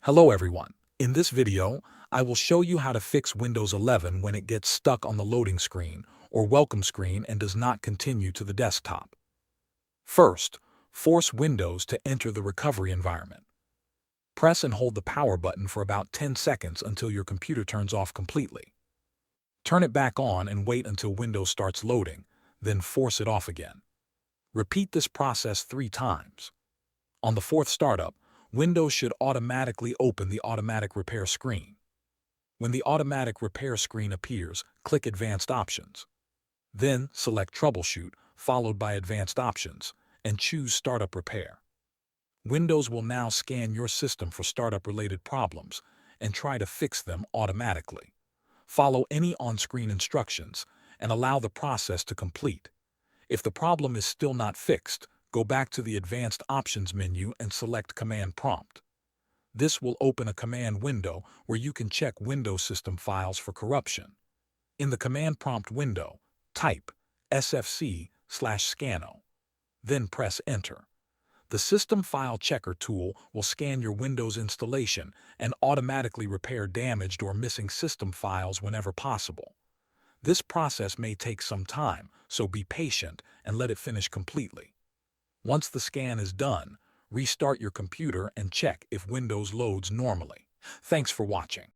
Hello everyone. In this video, I will show you how to fix Windows 11 when it gets stuck on the loading screen or welcome screen and does not continue to the desktop. First, force Windows to enter the recovery environment. Press and hold the power button for about 10 seconds until your computer turns off completely. Turn it back on and wait until Windows starts loading, then force it off again. Repeat this process 3 times. On the 4th startup, Windows should automatically open the automatic repair screen. When the automatic repair screen appears, click Advanced Options. Then select Troubleshoot, followed by Advanced Options, and choose Startup Repair. Windows will now scan your system for startup-related problems and try to fix them automatically. Follow any on-screen instructions and allow the process to complete. If the problem is still not fixed, go back to the Advanced Options menu and select Command Prompt. This will open a command window where you can check Windows system files for corruption. In the Command Prompt window, type SFC/Scano. Then press Enter. The System File Checker tool will scan your Windows installation and automatically repair damaged or missing system files whenever possible. This process may take some time, so be patient and let it finish completely. Once the scan is done, restart your computer and check if Windows loads normally. Thanks for watching.